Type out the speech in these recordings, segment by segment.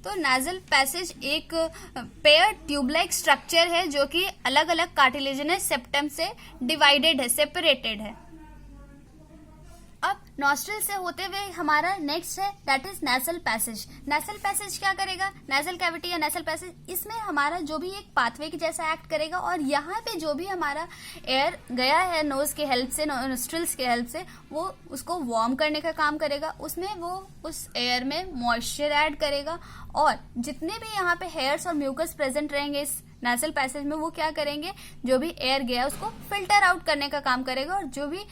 तो नाजल पैसेज एक pair tube like structure है जो कि अलग अलग कार्टिलेजिनस सेप्टम से डिवाइडेड है, सेपरेटेड है। अब नॉस्ट्रल से होते हुए हमारा नेक्स्ट है that is nasal passage. Nasal passage क्या करेगा, नेसल कैविटी या नेसल पैसेज, इसमें हमारा जो भी एक पाथवे के जैसा एक्ट करेगा और यहाँ पे जो भी हमारा एयर गया है नोज के हेल्प से, नॉस्ट्रल्स के हेल्प से, वो उसको वार्म करने का काम करेगा। उसमें वो उस एयर में मॉइस्चर ऐड करेगा और जितने भी यहाँ पे हेयर्स और म्यूकस प्रेजेंट रहेंगे इस नेसल पैसेज में, वो क्या करेंगे, जो भी एयर गया उसको फिल्टर आउट करने का काम करेगा और जो भी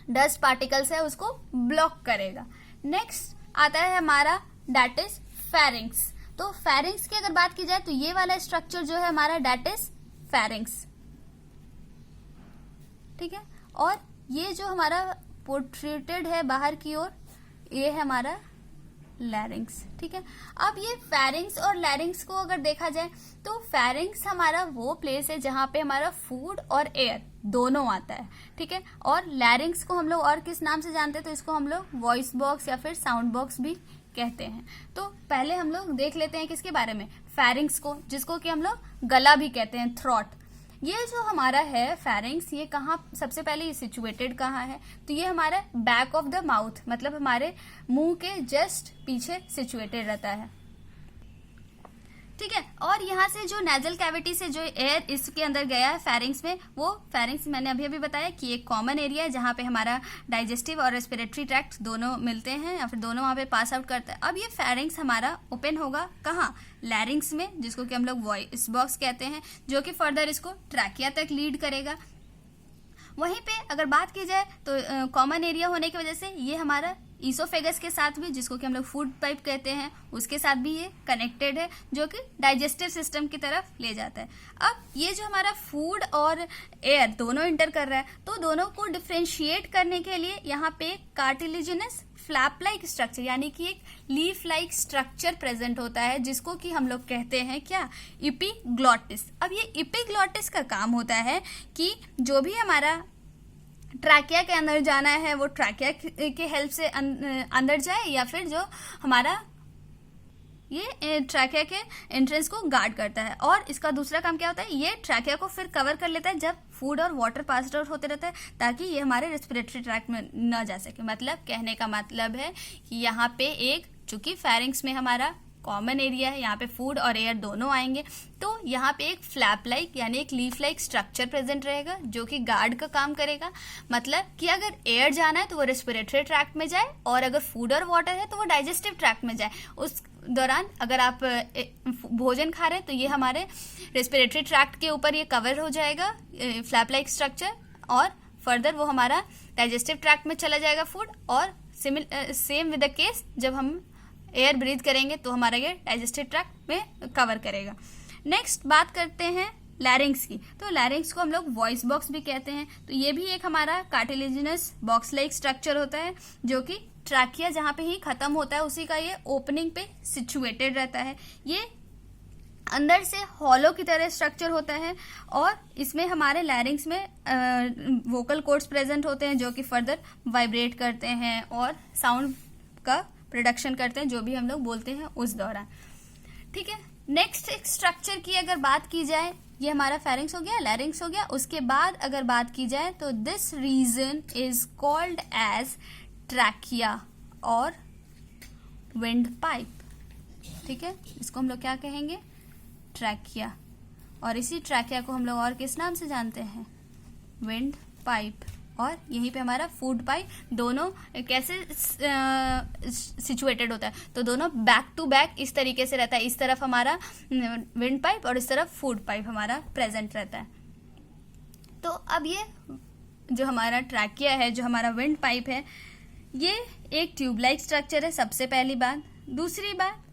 डस्ट पार्टिकल्स है उसको ब्लॉक करेगा। नेक्स्ट आता है हमारा दैट इज फेरिंग्स। तो फेरिंग्स की अगर बात की जाए तो ये वाला स्ट्रक्चर जो है हमारा दैट इज फेरिंग्स, ठीक है। और ये जो हमारा पोर्ट्रेटेड है बाहर की ओर, ये है हमारा लैरिंग्स, ठीक है। अब ये फेरिंग्स और लैरिंग्स को अगर देखा जाए तो फेरिंग्स हमारा वो प्लेस है जहां पे हमारा फूड और एयर दोनों आता है, ठीक है। और लैरिंग्स को हम लोग और किस नाम से जानते हैं, तो इसको हम लोग वॉइस बॉक्स या फिर साउंड बॉक्स भी कहते हैं। तो पहले हम लोग देख लेते हैं किसके बारे में, फेरिंग्स को, जिसको कि हम लोग गला भी कहते हैं, थ्रॉट। ये जो हमारा है फेरिंग्स, ये कहाँ सबसे पहले ये सिचुएटेड कहाँ है, तो ये हमारा बैक ऑफ द माउथ, मतलब हमारे मुंह के जस्ट पीछे सिचुएटेड रहता है, ठीक है। और यहाँ से जो नेजल कैविटी से जो एयर इसके अंदर गया है फेरिंग्स में, वो फेरिंग्स मैंने अभी बताया कि एक कॉमन एरिया है जहाँ पे हमारा डाइजेस्टिव और रेस्पिरेटरी ट्रैक्ट दोनों मिलते हैं या फिर दोनों वहाँ पे पास आउट करते हैं। अब ये फेरिंग्स हमारा ओपन होगा कहाँ, लैरिंग्स में, जिसको कि हम लोग वॉइस बॉक्स कहते हैं, जो कि फर्दर इसको ट्रैकिया तक लीड करेगा। वहीं पे अगर बात की जाए तो कॉमन एरिया होने की वजह से ये हमारा ईसोफेगस के साथ भी, जिसको कि हम लोग फूड पाइप कहते हैं, उसके साथ भी ये कनेक्टेड है, जो कि डाइजेस्टिव सिस्टम की तरफ ले जाता है। अब ये जो हमारा फूड और एयर दोनों इंटर कर रहा है, तो दोनों को डिफ्रेंशिएट करने के लिए यहाँ पे कार्टिलेजिनस फ्लैप लाइक स्ट्रक्चर यानी कि एक लीफ लाइक स्ट्रक्चर प्रेजेंट होता है, जिसको कि हम लोग कहते हैं क्या, इपीग्लॉटिस। अब ये इपीग्लॉटिस का काम होता है कि जो भी हमारा ट्रैकिया के अंदर जाना है वो ट्रैकिया के हेल्प से अंदर जाए, या फिर जो हमारा ये ट्रैकिया के एंट्रेंस को गार्ड करता है। और इसका दूसरा काम क्या होता है, ये ट्रैकिया को फिर कवर कर लेता है जब फूड और वाटर पास आउट होते रहता है, ताकि ये हमारे रेस्पिरेटरी ट्रैक्ट में न जा सके। मतलब कहने का मतलब है कि यहाँ पे एक, चूंकि फेरिंग्स में हमारा कॉमन एरिया है, यहाँ पे फूड और एयर दोनों आएंगे, तो यहाँ पे एक फ्लैप लाइक यानी एक लीफ लाइक स्ट्रक्चर प्रेजेंट रहेगा जो कि गार्ड का काम करेगा। मतलब कि अगर एयर जाना है तो वो रेस्पिरेटरी ट्रैक्ट में जाए, और अगर फूड और वाटर है तो वो डाइजेस्टिव ट्रैक्ट में जाए। उस दौरान अगर आप भोजन खा रहे हैं तो ये हमारे रेस्पिरेटरी ट्रैक्ट के ऊपर ये कवर हो जाएगा फ्लैप लाइक स्ट्रक्चर, और फर्दर वो हमारा डाइजेस्टिव ट्रैक्ट में चला जाएगा फूड। और सेम विद द केस जब हम एयर ब्रीथ करेंगे तो हमारा ये डाइजेस्टिव ट्रैक्ट में कवर करेगा। नेक्स्ट बात करते हैं लैरिंग्स की। तो लैरिंग्स को हम लोग वॉइस बॉक्स भी कहते हैं। तो ये भी एक हमारा कार्टिलेजिनस बॉक्स लाइक स्ट्रक्चर होता है, जो कि ट्रैकिया जहाँ पे ही खत्म होता है उसी का ये ओपनिंग पे सिचुएटेड रहता है। ये अंदर से हॉलो की तरह स्ट्रक्चर होता है, और इसमें हमारे लैरिंग्स में वोकल कॉर्ड्स प्रेजेंट होते हैं जो कि फर्दर वाइब्रेट करते हैं और साउंड का प्रोडक्शन करते हैं, जो भी हम लोग बोलते हैं उस दौरान, ठीक है। नेक्स्ट एक स्ट्रक्चर की अगर बात की जाए, ये हमारा फेरिंग्स हो गया, लैरिंग्स हो गया। उसके बाद अगर बात की जाए तो this region is called as trachea और विंड पाइप, ठीक है। इसको हम लोग क्या कहेंगे, ट्रैकिया। और इसी ट्रैकिया को हम लोग और किस नाम से जानते हैं, विंड पाइप। और यहीं पे हमारा फूड पाइप, दोनों कैसे सिचुएटेड होता है, तो दोनों बैक टू बैक इस तरीके से रहता है। इस तरफ हमारा विंड पाइप और इस तरफ फूड पाइप हमारा प्रेजेंट रहता है। तो अब ये जो हमारा ट्रैकिया है, जो हमारा विंड पाइप है, ये एक ट्यूब लाइक स्ट्रक्चर है, सबसे पहली बात। दूसरी बात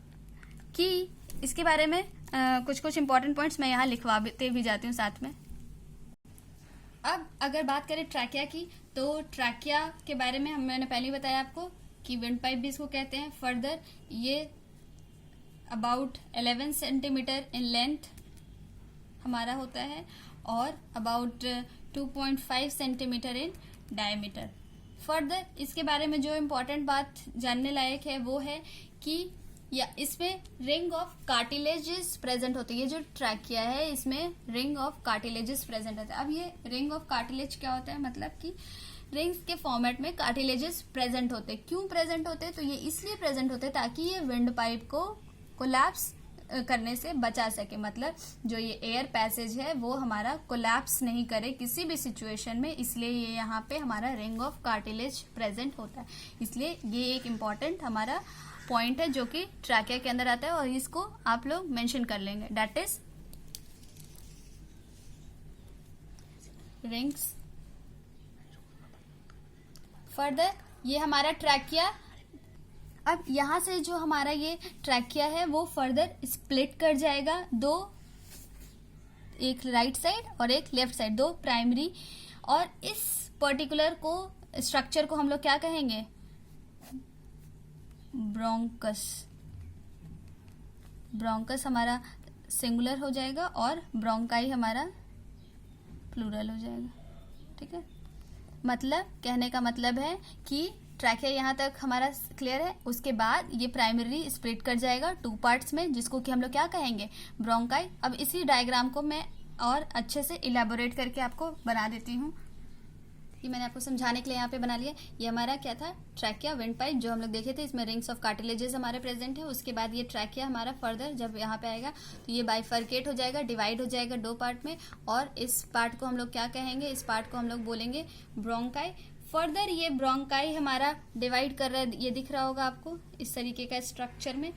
कि इसके बारे में कुछ कुछ इंपॉर्टेंट पॉइंट्स मैं यहाँ लिखवाते भी जाती हूँ साथ में। अब अगर बात करें ट्रैकिया की, तो ट्रैकिया के बारे में मैंने पहले ही बताया आपको कि विंड पाइप भी इसको कहते हैं। फर्दर ये अबाउट 11 सेंटीमीटर इन लेंथ हमारा होता है और about 2.5 centimetre in diameter. Further इसके बारे में जो इम्पोर्टेंट बात जानने लायक है वो है कि या इसमें रिंग ऑफ कार्टिलेजेस प्रेजेंट होते हैं। ये जो ट्रैकिया है इसमें रिंग ऑफ कार्टिलेजेस प्रेजेंट होता है। अब ये रिंग ऑफ कार्टिलेज क्या होता है, मतलब कि रिंग्स के फॉर्मेट में कार्टिलेजेस प्रेजेंट होते हैं। क्यों प्रेजेंट होते हैं, तो ये इसलिए प्रेजेंट होते हैं ताकि ये विंड पाइप को कोलैप्स करने से बचा सके, मतलब जो ये एयर पैसेज है वो हमारा कोलैप्स नहीं करे किसी भी सिचुएशन में, इसलिए ये यहाँ पे हमारा रिंग ऑफ कार्टिलेज प्रेजेंट होता है। इसलिए ये एक इम्पॉर्टेंट हमारा पॉइंट है जो कि ट्रैकिया के अंदर आता है और इसको आप लोग मेंशन कर लेंगे, दैट इज रिंग्स। फर्दर ये हमारा ट्रैकिया, अब यहां से जो हमारा ये ट्रैकिया है वो फर्दर स्प्लिट कर जाएगा दो, एक राइट साइड और एक लेफ्ट साइड, दो प्राइमरी, और इस पर्टिकुलर को स्ट्रक्चर को हम लोग क्या कहेंगे, ब्रोंकस। ब्रोंकस हमारा सिंगुलर हो जाएगा और ब्रोंकाई हमारा प्लूरल हो जाएगा, ठीक है। मतलब कहने का मतलब है कि ट्रैकिया यहाँ तक हमारा क्लियर है। उसके बाद ये प्राइमरी स्प्लिट कर जाएगा टू पार्ट्स में, जिसको कि हम लोग क्या कहेंगे, ब्रोंकाई। अब इसी डायग्राम को मैं और अच्छे से इलेबोरेट करके आपको बना देती हूँ। ये मैंने आपको समझाने के लिए यहाँ पे बना लिया। ये हमारा क्या था, ट्रैकिया, विंड पाइप जो हम लोग देखे थे, इसमें रिंग्स ऑफ कार्टिलेजेस हमारे प्रेजेंट है। उसके बाद ये ट्रैकिया हमारा फर्दर जब यहाँ पे आएगा तो ये बाइफर्केट हो जाएगा, डिवाइड हो जाएगा दो पार्ट में, और इस पार्ट को हम लोग क्या कहेंगे, इस पार्ट को हम लोग बोलेंगे ब्रोंकाई। फर्दर ये ब्रोंकाई हमारा डिवाइड कर रहा है, ये दिख रहा होगा आपको इस तरीके का स्ट्रक्चर में,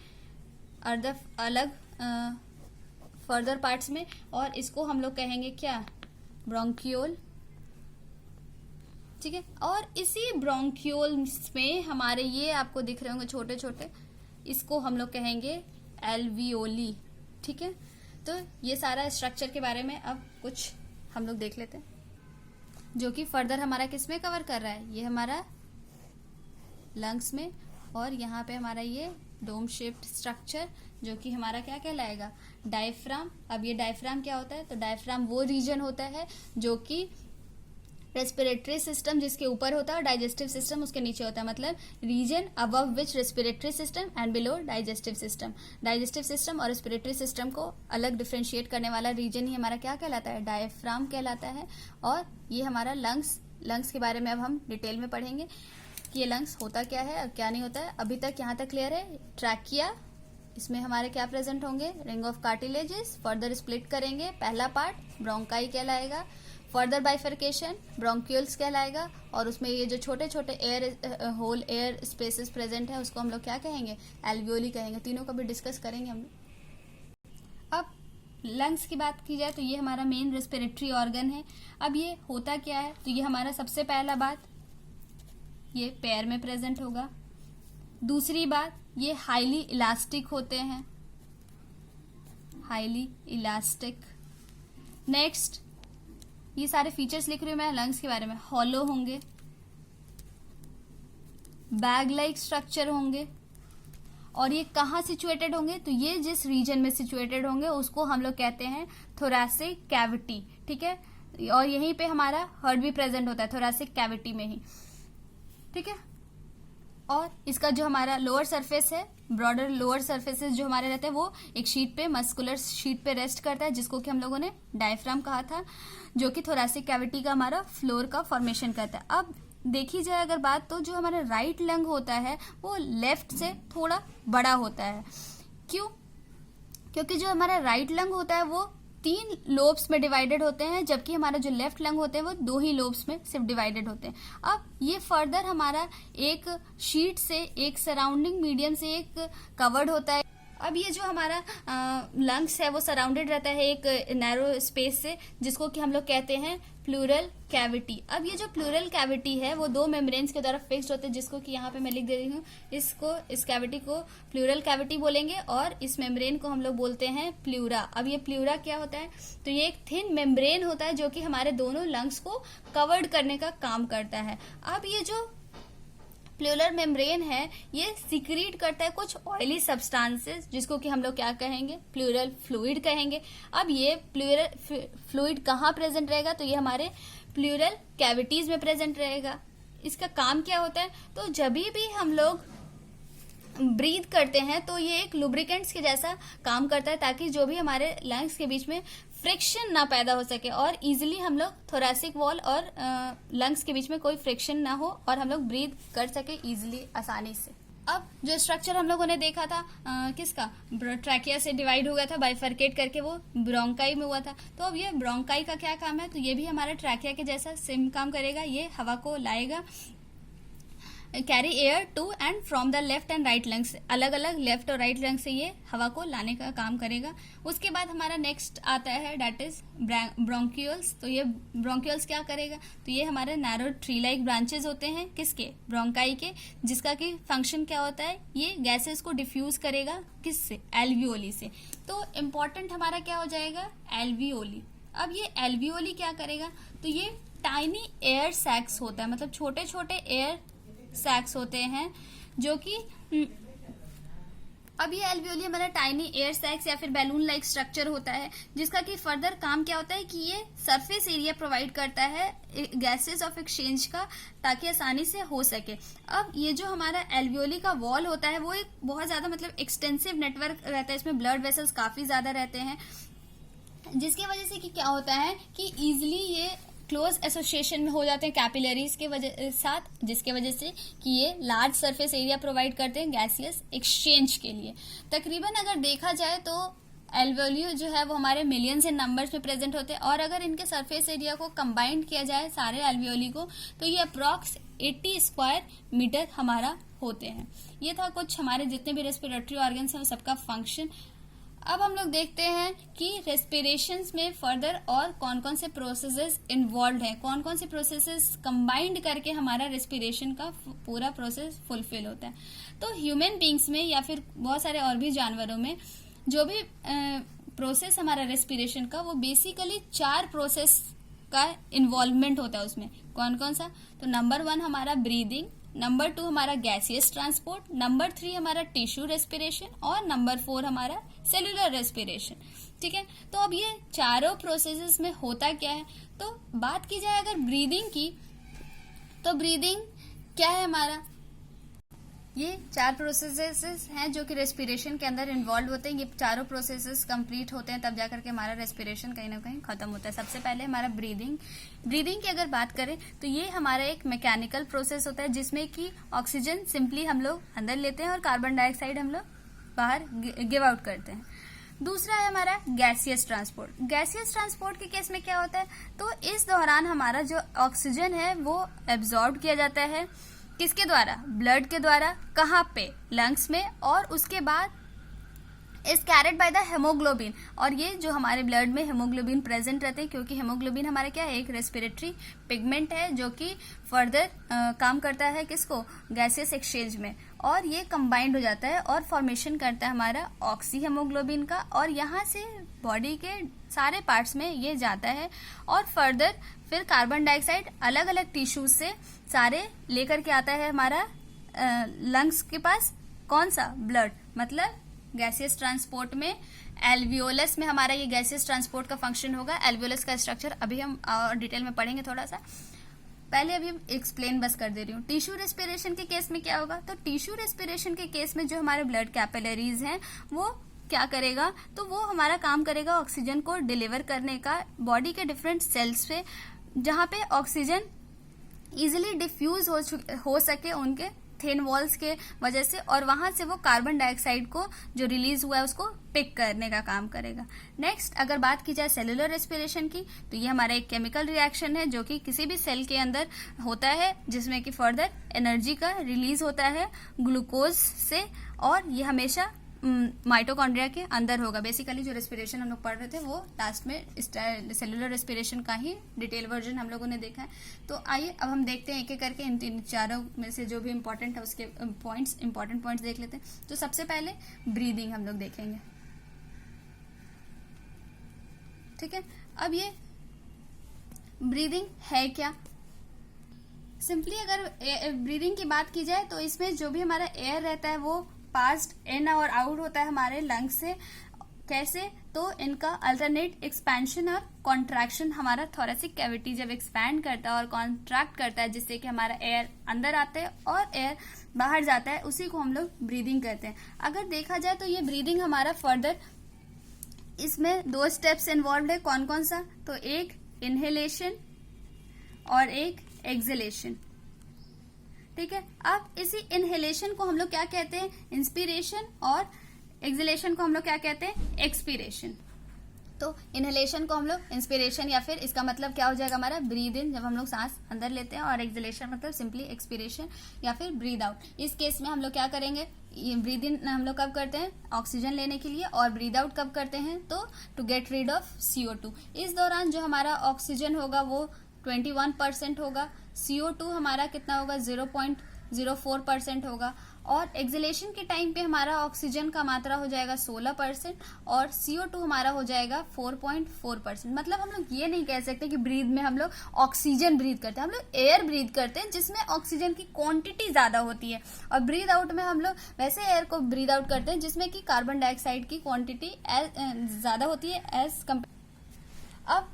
अलग फर्दर पार्ट्स में, और इसको हम लोग कहेंगे क्या, ब्रोंकियोल, ठीक है। और इसी ब्रोंकियोल्स में हमारे ये आपको दिख रहे होंगे छोटे छोटे, इसको हम लोग कहेंगे एल्वियोली, ठीक है। तो ये सारा स्ट्रक्चर के बारे में अब कुछ हम लोग देख लेते हैं, जो कि फर्दर हमारा किस में कवर कर रहा है, ये हमारा लंग्स में, और यहाँ पे हमारा ये डोम शेप्ड स्ट्रक्चर जो कि हमारा क्या कहलाएगा, डायफ्राम। अब ये डायफ्राम क्या होता है, तो डायफ्राम वो रीजन होता है जो कि रेस्पिरेटरी सिस्टम जिसके ऊपर होता है और डाइजेस्टिव सिस्टम उसके नीचे होता है, मतलब region above which respiratory system and below digestive system. Digestive system और रेस्पिरेटरी सिस्टम को अलग डिफरेंशिएट करने वाला रीजन ही हमारा क्या कहलाता है, डायफ्राम कहलाता है। और ये हमारा लंग्स के बारे में अब हम डिटेल में पढ़ेंगे कि ये लंग्स होता क्या है और क्या नहीं होता है। अभी तक यहाँ तक क्लियर है। ट्रैकिया, इसमें हमारे क्या प्रेजेंट होंगे, ring of cartilages, further split करेंगे, पहला पार्ट ब्रोंकाई कहलाएगा, फर्दर बाइफर्केशन ब्रोंक्यूल्स कहलाएगा, और उसमें ये जो छोटे छोटे air hole air spaces present है उसको हम लोग क्या कहेंगे, एल्वियोली कहेंगे। तीनों को भी डिस्कस करेंगे हम लोग। अब लंग्स की बात की जाए तो ये हमारा मेन रेस्पिरेटरी ऑर्गन है। अब ये होता क्या है, तो ये हमारा सबसे पहला बात ये पैर में प्रेजेंट होगा। दूसरी बात, ये हाईली इलास्टिक होते हैं, हाईली इलास्टिक। नेक्स्ट, ये सारे फीचर्स लिख रही हूं मैं लंग्स के बारे में, हॉलो होंगे, बैग लाइक स्ट्रक्चर होंगे, और ये कहाँ सिचुएटेड होंगे, तो ये जिस रीजन में सिचुएटेड होंगे उसको हम लोग कहते हैं थोरैसिक कैविटी, ठीक है। और यहीं पे हमारा हार्ट भी प्रेजेंट होता है थोरैसिक कैविटी में ही, ठीक है। और इसका जो हमारा लोअर सरफेस है, ब्रॉडर लोअर सरफेसेस जो हमारे रहते हैं वो एक शीट पे, मस्कुलर शीट पे रेस्ट करता है, जिसको कि हम लोगों ने डायफ्राम कहा था, जो कि थोरैसिक कैविटी का हमारा फ्लोर का फॉर्मेशन करता है। अब देखी जाए अगर बात, तो जो हमारा राइट लंग होता है वो लेफ्ट से थोड़ा बड़ा होता है। क्यों? क्योंकि जो हमारा राइट लंग होता है वो 3 लोब्स में डिवाइडेड होते हैं, जबकि हमारा जो लेफ्ट लंग होते हैं वो 2 ही लोब्स में सिर्फ डिवाइडेड होते हैं। अब ये फर्दर हमारा एक शीट से, एक सराउंडिंग मीडियम से एक कवर्ड होता है। अब ये जो हमारा लंग्स है वो सराउंडेड रहता है एक नैरो स्पेस से, जिसको कि हम लोग कहते हैं प्लूरल कैविटी। अब ये जो प्लूरल कैविटी है वो 2 मेम्ब्रेन्स के द्वारा फिक्स्ड होते हैं, जिसको कि यहाँ पे मैं लिख दे रही हूँ। इस कैविटी को प्लूरल कैविटी बोलेंगे, और इस मेम्ब्रेन को हम लोग बोलते हैं प्लूरा। अब ये प्लूरा क्या होता है, तो ये एक थिन मेम्ब्रेन होता है जो कि हमारे दोनों लंग्स को कवर्ड करने का काम करता है। अब ये जो प्लूरल मेम्ब्रेन है ये सिक्रीट करता है कुछ ऑयली सब्सटेंसेस, जिसको कि हम लोग क्या कहेंगे, प्लूरल फ्लूइड कहेंगे। अब ये प्लूरल फ्लूइड कहाँ प्रेजेंट रहेगा, तो ये हमारे प्लूरल कैविटीज में प्रेजेंट रहेगा। इसका काम क्या होता है, तो जब भी हम लोग ब्रीथ करते हैं तो ये एक लुब्रिकेंट्स के जैसा काम करता है, ताकि जो भी हमारे लंग्स के बीच में फ्रिक्शन ना पैदा हो सके और इजीली हम लोग थोरेसिक वॉल और लंग्स के बीच में कोई फ्रिक्शन ना हो और हम लोग ब्रीथ कर सके इजीली, आसानी से। अब जो स्ट्रक्चर हम लोगों ने देखा था किसका, ट्रैकिया से डिवाइड हो गया था, बाइफरकेट करके वो ब्रोंकाई में हुआ था। तो अब ये ब्रोंकाई का क्या काम है, तो ये भी हमारा ट्रैकिया के जैसा सेम काम करेगा। ये हवा को लाएगा, carry air to and from the left and right lungs, अलग अलग लेफ्ट और राइट लंग से ये हवा को लाने का काम करेगा। उसके बाद हमारा नेक्स्ट आता है डेट इज ब्रोंक्यूल्स। तो ये ब्रोंक्यूल्स क्या करेगा, तो ये हमारे नैरो ट्री लाइक ब्रांचेस होते हैं किसके, ब्रोंकाई के, जिसका कि फंक्शन क्या होता है, ये गैसेस को डिफ्यूज करेगा किससे, एल्वियोली से। तो इम्पॉर्टेंट हमारा क्या हो जाएगा, एल्वियोली। अब ये एल्वियोली क्या करेगा, तो ये टाइनी एयर सैक्स होता है, मतलब छोटे छोटे एयर सैक्स होते हैं जो कि अब ये एल्वियोली हमारा टाइनी एयर सैक्स या फिर बैलून लाइक स्ट्रक्चर होता है, जिसका कि फर्दर काम क्या होता है कि ये सरफेस एरिया प्रोवाइड करता है गैसेस ऑफ एक्सचेंज का, ताकि आसानी से हो सके। अब ये जो हमारा एल्वियोली का वॉल होता है वो एक बहुत ज्यादा मतलब एक्सटेंसिव नेटवर्क रहता है, इसमें ब्लड वेसल्स काफी ज्यादा रहते हैं, जिसकी वजह से कि क्या होता है कि इजिली ये क्लोज एसोसिएशन में हो जाते हैं कैपिलरीज के वजह साथ, जिसके वजह से कि ये लार्ज सरफेस एरिया प्रोवाइड करते हैं गैसियस एक्सचेंज के लिए। तकरीबन अगर देखा जाए तो एल्वियोली जो है वो हमारे मिलियंस इन नंबर्स में प्रेजेंट होते हैं, और अगर इनके सरफेस एरिया को कंबाइंड किया जाए सारे एल्वियोली को, तो ये अप्रॉक्स 80 स्क्वायर मीटर हमारा होते हैं। ये था कुछ हमारे जितने भी रेस्पिरेटरी ऑर्गन्स हैं सबका फंक्शन। अब हम लोग देखते हैं कि रेस्पिरेशन में फर्दर और कौन कौन से प्रोसेसेस इन्वॉल्व हैं, कौन कौन से प्रोसेसेस कंबाइंड करके हमारा रेस्पिरेशन का पूरा प्रोसेस फुलफिल होता है। तो ह्यूमन बींग्स में या फिर बहुत सारे और भी जानवरों में जो भी प्रोसेस हमारा रेस्पिरेशन का, वो बेसिकली 4 प्रोसेस का इन्वॉल्वमेंट होता है उसमें। कौन कौन सा, तो नंबर 1 हमारा ब्रीदिंग, नंबर 2 हमारा गैसियस ट्रांसपोर्ट, नंबर 3 हमारा टिश्यू रेस्पिरेशन और नंबर 4 हमारा सेलुलर रेस्पिरेशन। ठीक है, तो अब ये चारों प्रोसेसेस में होता क्या है, तो बात की जाए अगर ब्रीदिंग की, तो ब्रीदिंग क्या है हमारा, ये 4 प्रोसेसेस हैं जो कि रेस्पिरेशन के अंदर इन्वॉल्व होते हैं। ये चारों प्रोसेसेस कंप्लीट होते हैं तब जाकर के हमारा रेस्पिरेशन कहीं ना कहीं खत्म होता है। सबसे पहले हमारा ब्रीदिंग की अगर बात करें तो ये हमारा एक मैकेनिकल प्रोसेस होता है, जिसमें कि ऑक्सीजन सिंपली हम लोग अंदर लेते हैं और कार्बन डाइऑक्साइड हम लोग बाहर गिव आउट करते हैं। दूसरा है हमारा गैसियस ट्रांसपोर्ट। गैसियस ट्रांसपोर्ट के केस में क्या होता है, तो इस दौरान हमारा जो ऑक्सीजन है वो एब्जॉर्ब किया जाता है किसके द्वारा, ब्लड के द्वारा। कहाँ पे, लंग्स में, और उसके बाद is carried by the haemoglobin. और ये जो हमारे ब्लड में हेमोग्लोबिन प्रेजेंट रहते हैं, क्योंकि हेमोग्लोबिन हमारा क्या है, एक रेस्पिरेटरी पिगमेंट है जो कि फर्दर काम करता है किसको, गैसियस एक्सचेंज में, और ये कंबाइंड हो जाता है और फॉर्मेशन करता है हमारा ऑक्सी हेमोग्लोबिन का, और यहाँ से बॉडी के सारे पार्ट्स में ये जाता है और फर्दर फिर कार्बन डाइऑक्साइड अलग अलग टिश्यूज से सारे लेकर के आता है हमारा लंग्स के पास। कौन सा, ब्लड, मतलब गैसियस ट्रांसपोर्ट में एल्वियोलस में हमारा ये गैसियस ट्रांसपोर्ट का फंक्शन होगा। एल्वियोलस का स्ट्रक्चर अभी हम और डिटेल में पढ़ेंगे थोड़ा सा, पहले अभी एक्सप्लेन बस कर दे रही हूँ। टिश्यू रेस्पिरेशन के केस में क्या होगा, तो टिश्यू रेस्पिरेशन के केस में जो हमारे ब्लड कैपिलरीज हैं वो क्या करेगा, तो वो हमारा काम करेगा ऑक्सीजन को डिलीवर करने का बॉडी के डिफरेंट सेल्स पे, जहाँ पे ऑक्सीजन इजिली डिफ्यूज हो सके उनके थिन वॉल्स के वजह से, और वहां से वो कार्बन डाइऑक्साइड को जो रिलीज हुआ है उसको पिक करने का काम करेगा। नेक्स्ट अगर बात की जाए सेलुलर रेस्पिरेशन की, तो ये हमारा एक केमिकल रिएक्शन है जो कि किसी भी सेल के अंदर होता है, जिसमें कि फर्दर एनर्जी का रिलीज होता है ग्लूकोज से, और ये हमेशा माइटोकॉन्ड्रिया के अंदर होगा। बेसिकली जो रेस्पिरेशन हम लोग पढ़ रहे थे वो लास्ट में सेलुलर रेस्पिरेशन का ही डिटेल वर्जन हम लोगों ने देखा है। तो आइए अब हम देखते हैं एक एक करके इन 3-4 में से जो भी इम्पोर्टेंट है उसके इम्पोर्टेंट पॉइंट्स देख लेते हैं। तो सबसे पहले ब्रीदिंग हम लोग देखेंगे। ठीक है, अब ये ब्रीदिंग है क्या, सिंपली अगर ब्रीदिंग की बात की जाए तो इसमें जो भी हमारा एयर रहता है वो पास्ड इन और आउट होता है हमारे लंग्स से, कैसे? तो इनका अल्टरनेट एक्सपेंशन और कॉन्ट्रैक्शन, हमारा थोरेसिक कैविटी जब एक्सपैंड करता है और कॉन्ट्रैक्ट करता है जिससे कि हमारा एयर अंदर आता है और एयर बाहर जाता है, उसी को हम लोग ब्रीदिंग कहते हैं। अगर देखा जाए तो ये ब्रीदिंग हमारा फर्दर, इसमें 2 स्टेप्स इन्वॉल्व है। कौन कौन सा? तो एक इनहेलेशन और एक एक्सहेलेशन, ठीक है। अब इसी इनहेलेशन को हम लोग क्या कहते हैं? इंस्पिरेशन, और एक्सहेलेशन को हम लोग क्या कहते हैं? एक्सपीरेशन। तो इनहेलेशन को हम लोग इंस्पिरेशन, या फिर इसका मतलब क्या हो जाएगा हमारा? ब्रीद इन, जब हम लोग सांस अंदर लेते हैं, और एक्सहेलेशन मतलब सिंपली एक्सपीरेशन या फिर ब्रीद आउट। इस केस में हम लोग क्या करेंगे? ब्रीद इन हम लोग कब करते हैं? ऑक्सीजन लेने के लिए, और ब्रीद आउट कब करते हैं? तो to get rid of CO2। इस दौरान जो हमारा ऑक्सीजन होगा वो 21% होगा, CO2 हमारा कितना होगा? 0.04% होगा, और एक्सहेलेशन के टाइम पे हमारा ऑक्सीजन का मात्रा हो जाएगा 16% और CO2 हमारा हो जाएगा 4.4%। मतलब हम लोग ये नहीं कह सकते कि ब्रीद में हम लोग ऑक्सीजन ब्रीद करते हैं, हम लोग एयर ब्रीद करते हैं जिसमें ऑक्सीजन की क्वांटिटी ज्यादा होती है, और ब्रीद आउट में हम लोग वैसे एयर को ब्रीद आउट करते हैं जिसमें कि कार्बन डाइऑक्साइड की क्वांटिटी ज्यादा होती है एज कम्पेयर। अब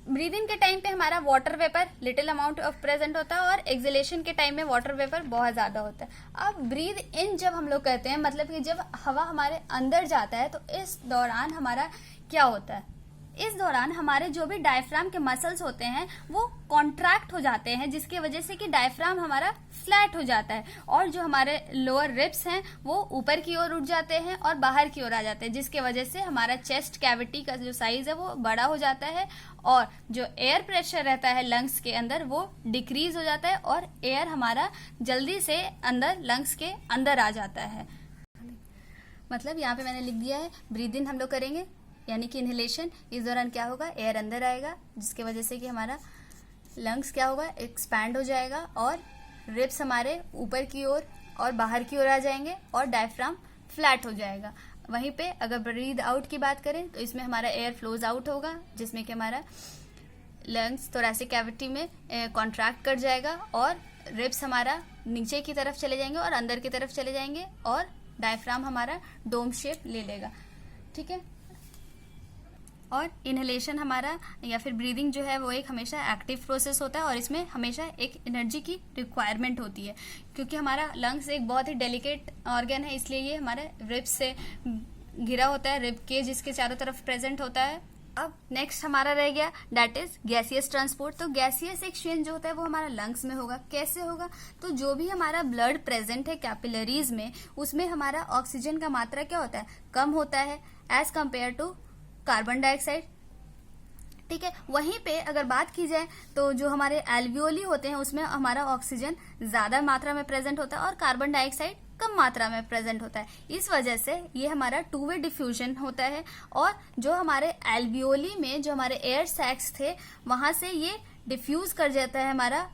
ब्रीदिंग के टाइम पे हमारा water vapour little amount of present होता है, और एक्सहेलेशन के टाइम में वाटर वेपर बहुत ज्यादा होता है। अब ब्रीद इन जब हम लोग कहते हैं, मतलब कि जब हवा हमारे अंदर जाता है, तो इस दौरान हमारा क्या होता है? इस दौरान हमारे जो भी डायफ्राम के मसल्स होते हैं वो कॉन्ट्रैक्ट हो जाते हैं, जिसकी वजह से कि डायफ्राम हमारा फ्लैट हो जाता है, और जो हमारे लोअर रिब्स हैं वो ऊपर की ओर उठ जाते हैं और बाहर की ओर आ जाते हैं, जिसके वजह से हमारा चेस्ट कैविटी का जो साइज है वो बड़ा हो जाता है, और जो एयर प्रेशर रहता है लंग्स के अंदर वो डिक्रीज हो जाता है, और एयर हमारा जल्दी से अंदर लंग्स के अंदर आ जाता है। मतलब यहाँ पे मैंने लिख दिया है, ब्रीद इन हम लोग करेंगे यानी कि इनहेलेशन, इस दौरान क्या होगा? एयर अंदर आएगा, जिसके वजह से कि हमारा लंग्स क्या होगा? एक्सपैंड हो जाएगा, और रिब्स हमारे ऊपर की ओर और बाहर की ओर आ जाएंगे, और डायफ्राम फ्लैट हो जाएगा। वहीं पे अगर ब्रीद आउट की बात करें तो इसमें हमारा एयर फ्लोज आउट होगा, जिसमें कि हमारा लंग्स थोरेसिक कैविटी में कॉन्ट्रैक्ट कर जाएगा, और रिब्स हमारा नीचे की तरफ चले जाएंगे और अंदर की तरफ चले जाएंगे, और डायफ्राम हमारा डोम शेप ले लेगा, ठीक है। और इनहेलेशन हमारा या फिर ब्रीदिंग जो है वो एक हमेशा एक्टिव प्रोसेस होता है, और इसमें हमेशा एक एनर्जी की रिक्वायरमेंट होती है, क्योंकि हमारा लंग्स एक बहुत ही डेलिकेट ऑर्गन है, इसलिए ये हमारे रिब से घिरा होता है, रिब के जिसके चारों तरफ प्रेजेंट होता है। अब नेक्स्ट हमारा रह गया दैट इज गैसियस ट्रांसपोर्ट। तो गैसियस एक्सचेंज जो होता है वो हमारा लंग्स में होगा। कैसे होगा? तो जो भी हमारा ब्लड प्रेजेंट है कैपिलरीज में, उसमें हमारा ऑक्सीजन का मात्रा क्या होता है? कम होता है as compared to carbon dioxide, ठीक है। वहीं पे अगर बात की जाए तो जो हमारे एल्वियोली होते हैं उसमें हमारा ऑक्सीजन ज्यादा मात्रा में प्रेजेंट होता है और कार्बन डाइऑक्साइड कम मात्रा में प्रेजेंट होता है। इस वजह से ये हमारा 2 वे डिफ्यूजन होता है, और जो हमारे एल्वियोली में जो हमारे एयर सैक्स थे वहां से ये डिफ्यूज कर जाता है हमारा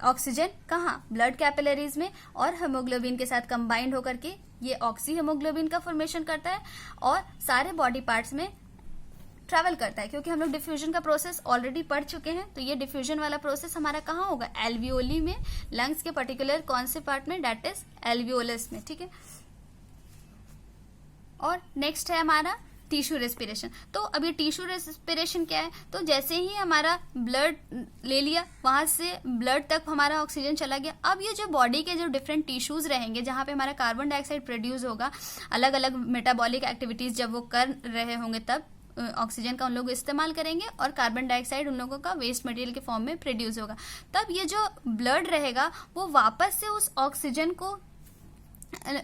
ऑक्सीजन, कहाँ? ब्लड कैपिलरीज में, और हेमोग्लोबिन के साथ कंबाइंड होकर के ये ऑक्सी हेमोग्लोबिन का फॉर्मेशन करता है और सारे बॉडी पार्ट्स में ट्रैवल करता है। क्योंकि हम लोग डिफ्यूजन का प्रोसेस ऑलरेडी पढ़ चुके हैं, तो ये डिफ्यूजन वाला प्रोसेस हमारा कहाँ होगा? एल्वियोली में, लंग्स के पर्टिकुलर कौन से पार्ट में? डेट इज एल्वियोलस में, ठीक है। और नेक्स्ट है हमारा टिश्यू रेस्पिरेशन। तो अब ये टिश्यू रेस्पिरेशन क्या है? तो जैसे ही हमारा ब्लड ले लिया, वहां से ब्लड तक हमारा ऑक्सीजन चला गया, अब ये जो बॉडी के जो डिफरेंट टिश्यूज रहेंगे जहां पे हमारा कार्बन डाइऑक्साइड प्रोड्यूस होगा, अलग अलग मेटाबॉलिक एक्टिविटीज जब वो कर रहे होंगे तब ऑक्सीजन का उन लोग इस्तेमाल करेंगे, और कार्बन डाइऑक्साइड उन लोगों का वेस्ट मटेरियल के फॉर्म में प्रोड्यूस होगा। तब ये जो ब्लड रहेगा वो वापस से उस ऑक्सीजन को,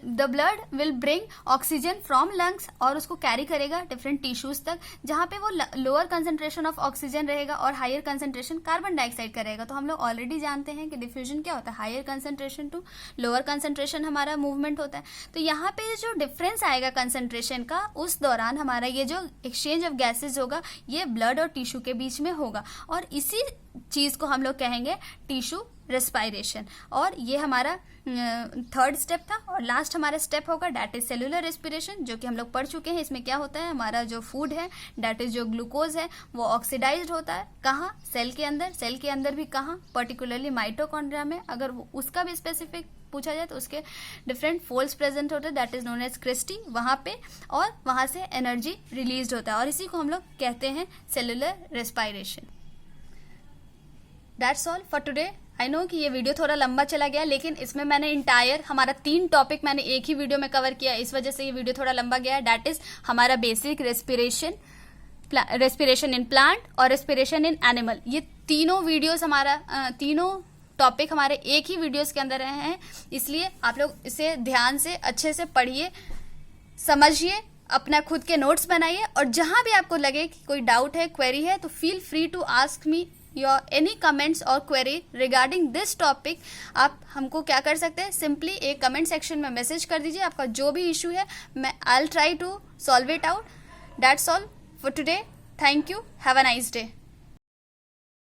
the blood will bring oxygen from lungs और उसको कैरी करेगा डिफरेंट टिश्यूज तक, जहां पे वो लोअर कंसेंट्रेशन ऑफ ऑक्सीजन रहेगा और हायर कंसेंट्रेशन कार्बन डाइऑक्साइड का रहेगा। तो हम लोग ऑलरेडी जानते हैं कि डिफ्यूजन क्या होता है? Higher concentration to lower concentration हमारा मूवमेंट होता है। तो यहाँ पे जो डिफरेंस आएगा कंसेंट्रेशन का, उस दौरान हमारा ये जो एक्सचेंज ऑफ गैसेज होगा ये ब्लड और टिश्यू के बीच में होगा, और इसी चीज को हम लोग कहेंगे टिश्यू रेस्पिरेशन। और ये हमारा थर्ड स्टेप था। और लास्ट हमारा स्टेप होगा दैट इज सेलुलर रेस्पिरेशन, जो कि हम लोग पढ़ चुके हैं। इसमें क्या होता है, हमारा जो फूड है दैट इज जो ग्लूकोज है वो ऑक्सीडाइज्ड होता है। कहाँ, सेल के अंदर। सेल के अंदर भी कहाँ, पर्टिकुलरली माइटोकॉन्ड्रिया में। अगर उसका भी स्पेसिफिक पूछा जाए तो उसके डिफरेंट फोल्ड्स प्रेजेंट होते हैं that is known as cristae वहां पे, और वहां से एनर्जी रिलीज होता है और इसी को हम लोग कहते हैं cellular respiration. That's all for today. I know कि ये वीडियो थोड़ा लंबा चला गया, लेकिन इसमें मैंने इंटायर हमारा 3 टॉपिक मैंने एक ही वीडियो में कवर किया, इस वजह से ये वीडियो थोड़ा लंबा गया है। दैट इज हमारा बेसिक रेस्पिरेशन इन प्लांट और रेस्पिरेशन इन एनिमल। ये तीनों वीडियोस हमारा तीनों टॉपिक हमारे एक ही वीडियोस के अंदर रहे हैं, इसलिए आप लोग इसे ध्यान से अच्छे से पढ़िए, समझिए, अपना खुद के नोट्स बनाइए, और जहां भी आपको लगे कि कोई डाउट है, क्वेरी है, तो feel free to ask me your any comments और क्वेरी रिगार्डिंग दिस टॉपिक। आप हमको क्या कर सकते हैं, सिंपली एक कमेंट सेक्शन में मैसेज कर दीजिए, आपका जो भी इशू है मैं I will try to solve it out. That's all for today. Thank you, have a nice day.